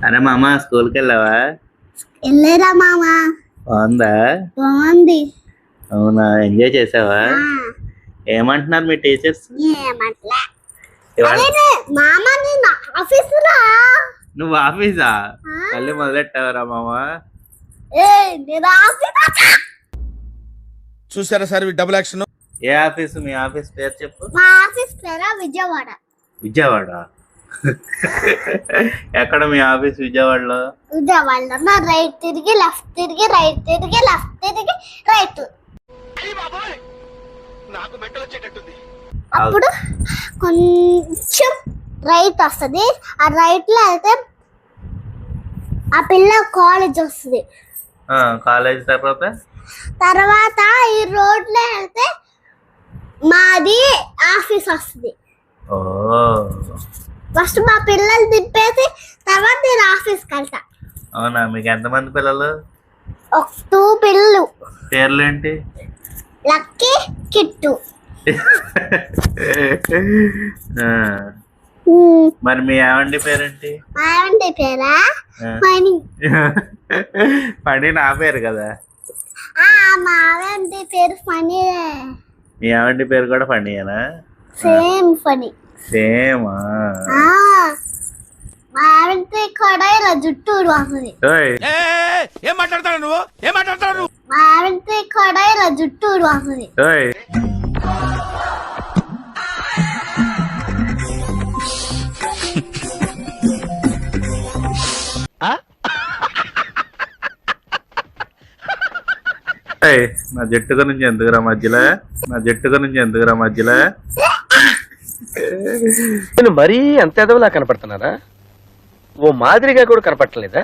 అరే మామ స్కూల్కి వెళ్ళావా? వెళ్ళేరా మామా. బాగుందా? బాగుంది. అవునా, ఎంజాయ్ చేసావా? ఏమంటున్నారు మీ టీచర్స్? ఏమంటలే. మామ నేను ఆఫీసురా. నువ్వు ఆఫీసా? మళ్ళీ మొదలెట్టావరా మామ? నేను ఆఫీస్. చూసారా సార్ డబుల్ యాక్షన్. ఏ ఆఫీసు? మీ ఆఫీస్ పేరు చెప్పు. మా ఆఫీస్ పేరా విజయవాడ. విజయవాడ? ఎక్కడ మీ ఆఫీస్? విజయవాడలో. విజయవాడలో నా రైట్ తిరిగి లెఫ్ట్ తిరిగి రైట్ తిరిగి లెఫ్ట్ తిరిగి రైట్. అప్పుడు కొంచెం రైట్ వస్తుంది. ఆ రైట్ లో వెళ్తే ఆ పిల్ల కాలేజ్ వస్తుంది. కాలేజ్ తర్వాత ఈ రోడ్ లో వెళ్తే మాది ఆఫీస్ వస్తుంది. ఓ, ఫస్ట్ మా పిల్లలు తిప్పేసి తర్వాత నేను ఆఫీస్కి వెళ్తా. అవునా? మీకు ఎంతమంది పిల్లలు? 2 పిల్లలు. పేర్లు ఏంటి? లక్కీ, కిట్టు. మరి మీ ఆవండి పేరేంటి? మా ఆవిడ పేరా ఫణి. ఫణి నా పేరు కదా. మా ఆవిడ పేరు ఫణి. మీ ఆవండి పేరు కూడా ఫణియేనా? సేమ్ ఫణి. సేమా? మా ఆవిడ కూడా ఇలా జుట్టు వస్తుంది. ఏం మాట్లాడతావు నువ్వు? ఏం మాట్లాడతావు? మా ఆవిడ కూడా ఇలా జుట్టు వస్తుంది. నా జట్టు గురించి ఎందుకురా మధ్యలో? నేను మరీ అంత ఎదవలా కనపడుతున్నారా? ఓ మాదిరిగా కూడా కనపడలేదా?